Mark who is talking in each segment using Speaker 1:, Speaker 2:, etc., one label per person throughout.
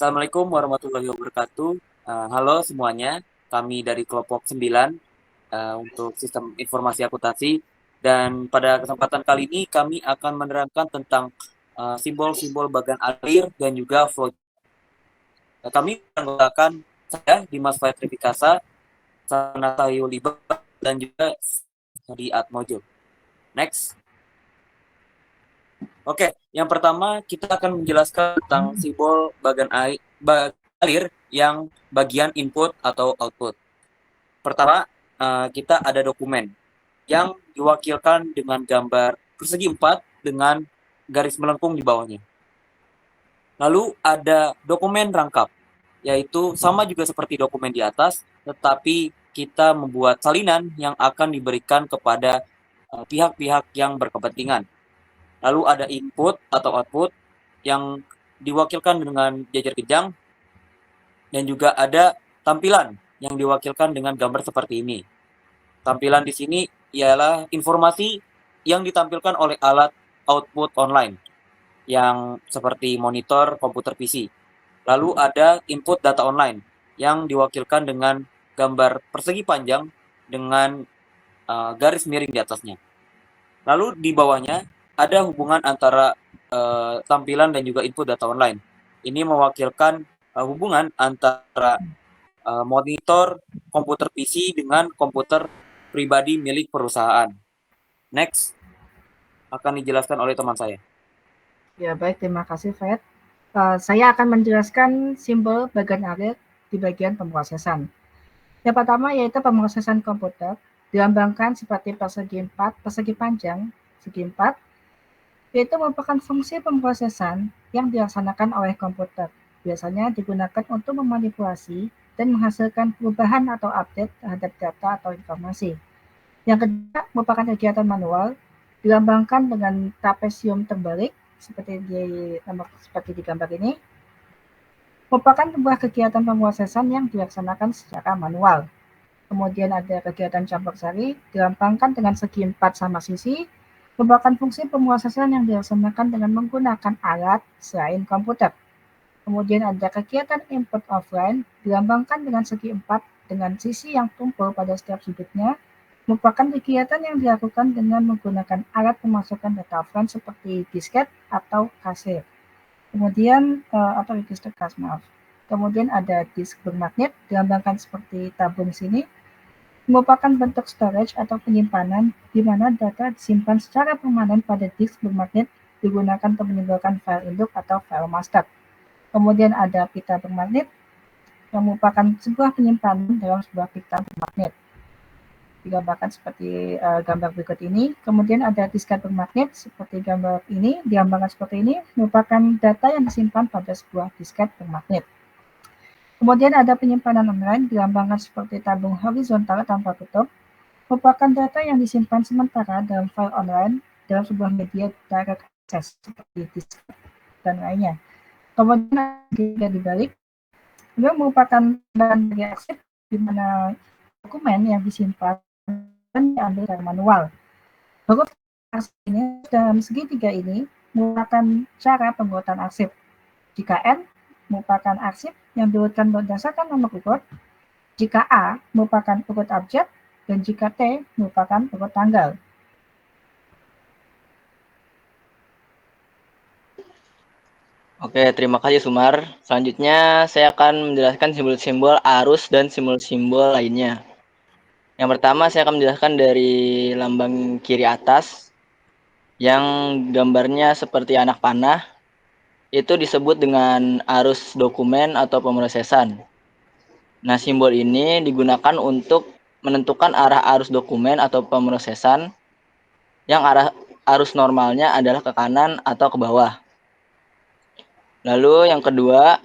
Speaker 1: Assalamualaikum warahmatullahi wabarakatuh. Halo semuanya, kami dari kelompok 9 untuk sistem informasi akuntansi. Dan pada kesempatan kali ini kami akan menerangkan tentang simbol-simbol bagan alir dan juga flow. Kami menggunakan saya Dimas Faitri Pikasa, Sanata Yuliba, dan juga di Atmojo. Next. Oke, yang pertama kita akan menjelaskan tentang simbol alir yang bagian input atau output. Pertama, kita ada dokumen yang diwakilkan dengan gambar persegi 4 dengan garis melengkung di bawahnya. Lalu ada dokumen rangkap, yaitu sama juga seperti dokumen di atas, tetapi kita membuat salinan yang akan diberikan kepada pihak-pihak yang berkepentingan. Lalu ada input atau output yang diwakilkan dengan jajar kejang, dan juga ada tampilan yang diwakilkan dengan gambar seperti ini. Tampilan di sini ialah informasi yang ditampilkan oleh alat output online yang seperti monitor komputer PC. Lalu ada input data online yang diwakilkan dengan gambar persegi panjang dengan garis miring di atasnya. Lalu di bawahnya ada hubungan antara tampilan dan juga input data online. Ini mewakilkan hubungan antara monitor komputer PC dengan komputer pribadi milik perusahaan. Next, akan dijelaskan oleh teman saya.
Speaker 2: Ya, baik, terima kasih, Fred. Saya akan menjelaskan simbol bagan alir di bagian pemrosesan. Yang pertama yaitu pemrosesan komputer, dilambangkan seperti persegi 4, persegi panjang, segi 4, yaitu merupakan fungsi pemrosesan yang dilaksanakan oleh komputer. Biasanya digunakan untuk memanipulasi dan menghasilkan perubahan atau update terhadap data atau informasi. Yang kedua merupakan kegiatan manual, dilambangkan dengan trapesium terbalik seperti di gambar ini, merupakan sebuah kegiatan pemrosesan yang dilaksanakan secara manual. Kemudian ada kegiatan campur sari, dilambangkan dengan segi 4 sama sisi, merupakan fungsi pemrosesan yang dilaksanakan dengan menggunakan alat selain komputer. Kemudian ada kegiatan input offline, dilambangkan dengan segi 4 dengan sisi yang tumpul pada setiap sudutnya, merupakan kegiatan yang dilakukan dengan menggunakan alat pemasukan data offline seperti disket atau kasir. Kemudian atau register kas, maaf. Kemudian ada disk bermagnet, dilambangkan seperti tabung sini, merupakan bentuk storage atau penyimpanan di mana data disimpan secara permanen pada disk bermagnet digunakan untuk meninggalkan file induk atau file master. Kemudian ada pita bermagnet yang merupakan sebuah penyimpanan dalam sebuah pita bermagnet. Digambarkan seperti gambar berikut ini. Kemudian ada disket bermagnet seperti gambar ini, digambarkan seperti ini, merupakan data yang disimpan pada sebuah disket bermagnet. Kemudian ada penyimpanan online, dilambangkan seperti tabung horizontal tanpa tutup, merupakan data yang disimpan sementara dalam file online dalam sebuah media direct access seperti disk dan lainnya. Kemudian juga dibalik, itu merupakan bahan bagi arsip di mana dokumen yang disimpan dan diambil dari manual. Huruf arsip ini dalam segitiga ini merupakan cara pembuatan arsip. Jika N merupakan arsip yang diurutkan berdasarkan nomor urut, jika A merupakan urut abjad, dan jika T merupakan urut tanggal.
Speaker 3: Oke, terima kasih Sumar. Selanjutnya saya akan menjelaskan simbol-simbol arus dan simbol-simbol lainnya. Yang pertama saya akan menjelaskan dari lambang kiri atas yang gambarnya seperti anak panah. Itu disebut dengan arus dokumen atau pemrosesan. Nah, simbol ini digunakan untuk menentukan arah arus dokumen atau pemrosesan yang arah arus normalnya adalah ke kanan atau ke bawah. Lalu yang kedua,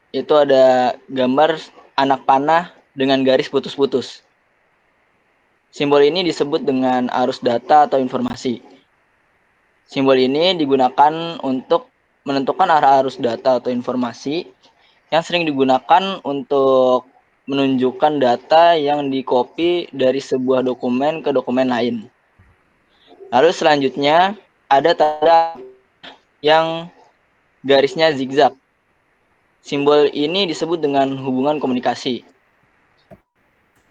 Speaker 3: itu ada gambar anak panah dengan garis putus-putus. Simbol ini disebut dengan arus data atau informasi. Simbol ini digunakan untuk menentukan arah arus data atau informasi yang sering digunakan untuk menunjukkan data yang di-copy dari sebuah dokumen ke dokumen lain. Lalu selanjutnya ada tanda yang garisnya zigzag. Simbol ini disebut dengan hubungan komunikasi.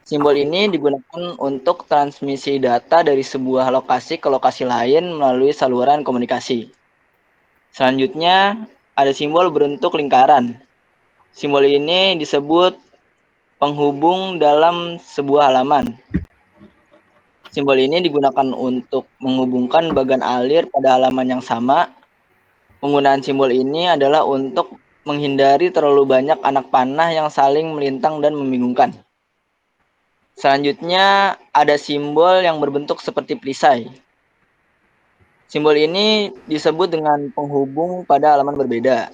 Speaker 3: Simbol ini digunakan untuk transmisi data dari sebuah lokasi ke lokasi lain melalui saluran komunikasi. Selanjutnya, ada simbol berbentuk lingkaran. Simbol ini disebut penghubung dalam sebuah halaman. Simbol ini digunakan untuk menghubungkan bagan alir pada halaman yang sama. Penggunaan simbol ini adalah untuk menghindari terlalu banyak anak panah yang saling melintang dan membingungkan. Selanjutnya, ada simbol yang berbentuk seperti perisai. Simbol ini disebut dengan penghubung pada halaman berbeda.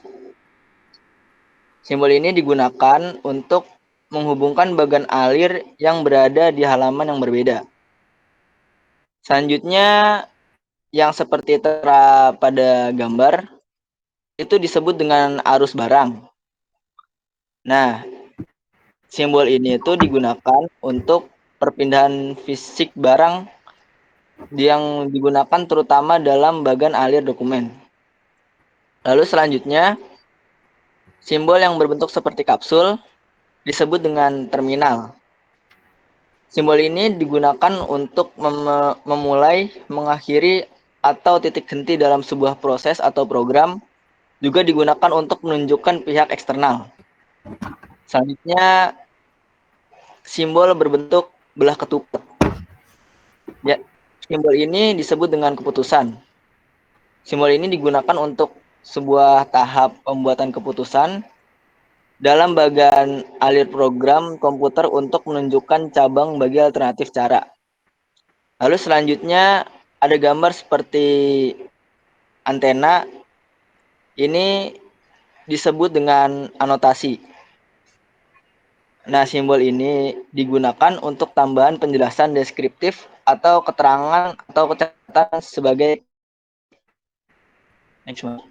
Speaker 3: Simbol ini digunakan untuk menghubungkan bagan alir yang berada di halaman yang berbeda. Selanjutnya, yang seperti tertera pada gambar, itu disebut dengan arus barang. Nah, simbol ini itu digunakan untuk perpindahan fisik barang yang digunakan terutama dalam bagan alir dokumen. Lalu selanjutnya, simbol yang berbentuk seperti kapsul disebut dengan terminal. Simbol ini digunakan untuk memulai, mengakhiri, atau titik henti dalam sebuah proses atau program, juga digunakan untuk menunjukkan pihak eksternal. Selanjutnya, simbol berbentuk belah ketupat. Ya, simbol ini disebut dengan keputusan. Simbol ini digunakan untuk sebuah tahap pembuatan keputusan dalam bagian alir program komputer untuk menunjukkan cabang bagi alternatif cara. Lalu selanjutnya ada gambar seperti antena. Ini disebut dengan anotasi. Nah, simbol ini digunakan untuk tambahan penjelasan deskriptif atau keterangan atau catatan sebagai next one.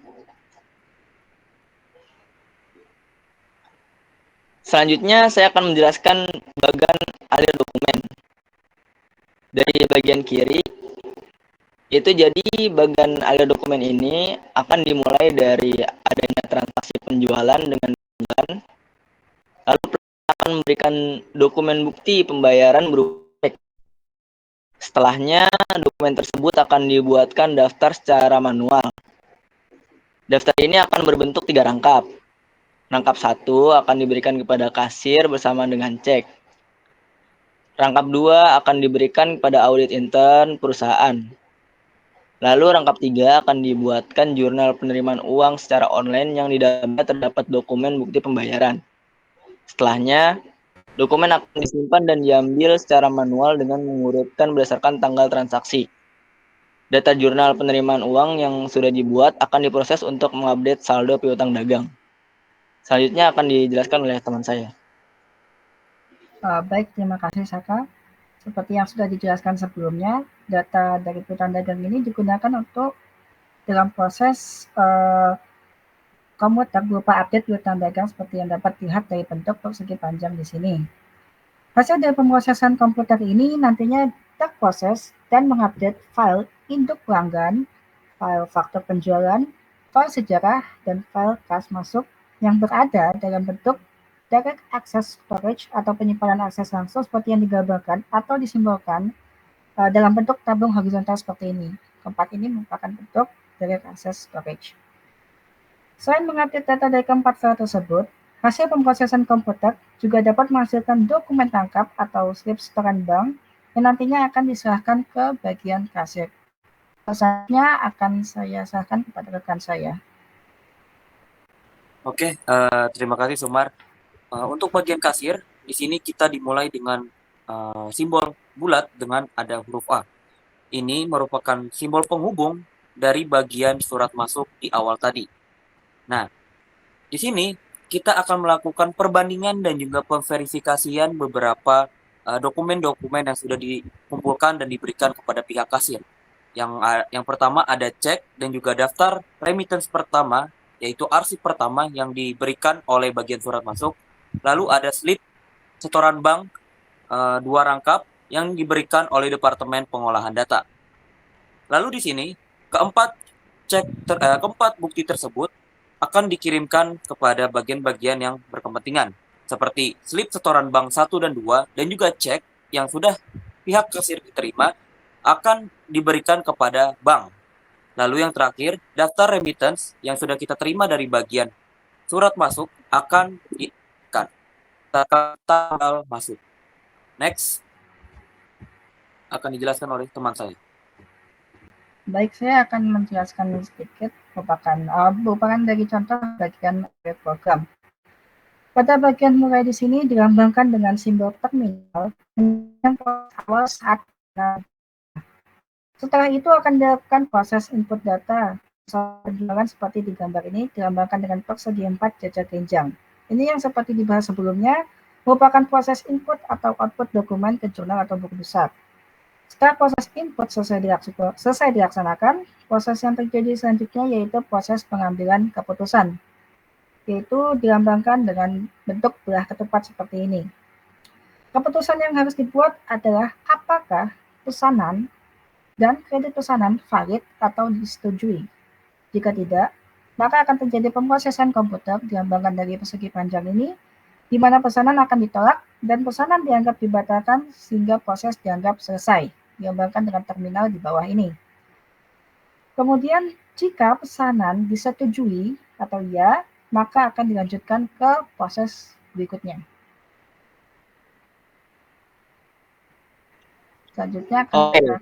Speaker 3: Selanjutnya saya akan menjelaskan bagan alir dokumen. Dari bagian kiri, itu jadi bagan alir dokumen ini akan dimulai dari adanya transaksi penjualan dengan pelanggan, lalu akan memberikan dokumen bukti pembayaran berupa cek. Setelahnya, dokumen tersebut akan dibuatkan daftar secara manual. Daftar ini akan berbentuk 3 rangkap. Rangkap 1 akan diberikan kepada kasir bersama dengan cek. Rangkap 2 akan diberikan kepada audit intern perusahaan. Lalu rangkap 3 akan dibuatkan jurnal penerimaan uang secara online yang di dalamnya terdapat dokumen bukti pembayaran. Setelahnya, dokumen akan disimpan dan diambil secara manual dengan mengurutkan berdasarkan tanggal transaksi. Data jurnal penerimaan uang yang sudah dibuat akan diproses untuk mengupdate saldo piutang dagang. Selanjutnya akan dijelaskan oleh teman saya.
Speaker 2: Baik, terima kasih Saka. Seperti yang sudah dijelaskan sebelumnya, data dari piutang dagang ini digunakan untuk dalam proses komputer berupa update piutang dagang seperti yang dapat dilihat dari bentuk persegi panjang di sini. Hasil dari pemrosesan komputer ini nantinya terproses dan mengupdate file induk pelanggan, file faktur penjualan, file sejarah, dan file kas masuk yang berada dalam bentuk direct access storage atau penyimpanan akses langsung seperti yang digambarkan atau disimbolkan dalam bentuk tabung horizontal seperti ini. Keempat ini merupakan bentuk direct access storage. Selain mengupdate data dari keempat file tersebut, hasil pemrosesan komputer juga dapat menghasilkan dokumen tangkap atau slip setoran bank yang nantinya akan diserahkan ke bagian kasir. Selanjutnya akan saya serahkan kepada rekan saya.
Speaker 1: Oke, terima kasih Sumar. Untuk bagian kasir, di sini kita dimulai dengan simbol bulat dengan ada huruf A. Ini merupakan simbol penghubung dari bagian surat masuk di awal tadi. Nah, di sini kita akan melakukan perbandingan dan juga pemverifikasian beberapa dokumen-dokumen yang sudah dikumpulkan dan diberikan kepada pihak kasir. Yang pertama ada cek dan juga daftar remittance pertama, yaitu arsip pertama yang diberikan oleh bagian surat masuk. Lalu ada slip setoran bank 2 rangkap yang diberikan oleh Departemen Pengolahan Data. Lalu di sini keempat bukti tersebut akan dikirimkan kepada bagian-bagian yang berkepentingan, seperti slip setoran bank 1 dan 2, dan juga cek yang sudah pihak kasir diterima akan diberikan kepada bank. Lalu yang terakhir, daftar remittance yang sudah kita terima dari bagian surat masuk akan dikirimkan tanggal masuk. Next, akan dijelaskan oleh teman saya.
Speaker 2: Baik, saya akan menjelaskan sedikit merupakan dari contoh bagian program. Pada bagian mulai di sini dilambangkan dengan simbol terminal yang awal saat. Setelah itu akan dilakukan proses input data. Perjuangan seperti di gambar ini dilambangkan dengan persegi 4 jajar genjang. Ini yang seperti dibahas sebelumnya merupakan proses input atau output dokumen ke jurnal atau buku besar. Setelah proses input selesai dilaksanakan, proses yang terjadi selanjutnya yaitu proses pengambilan keputusan, yaitu dilambangkan dengan bentuk belah ketupat seperti ini. Keputusan yang harus dibuat adalah apakah pesanan dan kredit pesanan valid atau disetujui. Jika tidak, maka akan terjadi pemrosesan komputer dilambangkan dari persegi panjang ini, di mana pesanan akan ditolak dan pesanan dianggap dibatalkan sehingga proses dianggap selesai, dilambangkan dengan terminal di bawah ini. Kemudian, jika pesanan disetujui atau ya, maka akan dilanjutkan ke proses berikutnya. Selanjutnya akan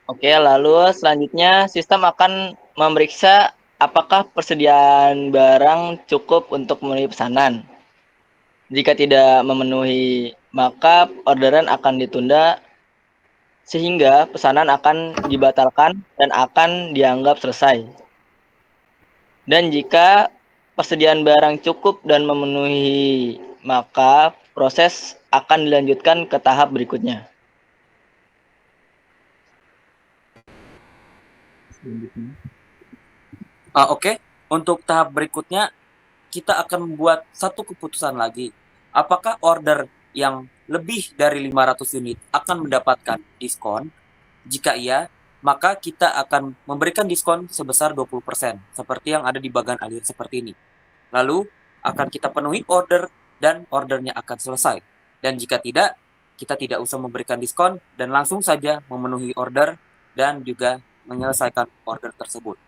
Speaker 3: Oke, lalu selanjutnya sistem akan memeriksa apakah persediaan barang cukup untuk memenuhi pesanan. Jika tidak memenuhi, maka orderan akan ditunda sehingga pesanan akan dibatalkan dan akan dianggap selesai. Dan jika persediaan barang cukup dan memenuhi, maka proses akan dilanjutkan ke tahap berikutnya.
Speaker 1: Oke. Untuk tahap berikutnya, kita akan membuat satu keputusan lagi. Apakah order yang lebih dari 500 unit akan mendapatkan diskon? Jika iya, maka kita akan memberikan diskon sebesar 20%, seperti yang ada di bagian alir seperti ini. Lalu, akan kita penuhi order dan ordernya akan selesai. Dan jika tidak, kita tidak usah memberikan diskon dan langsung saja memenuhi order dan juga menyelesaikan order tersebut.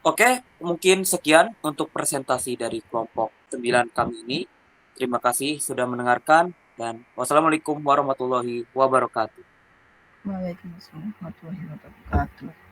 Speaker 1: Oke, mungkin sekian untuk presentasi dari kelompok 9 kami ini. Terima kasih sudah mendengarkan dan wassalamualaikum warahmatullahi wabarakatuh.
Speaker 2: Waalaikumsalam warahmatullahi wabarakatuh.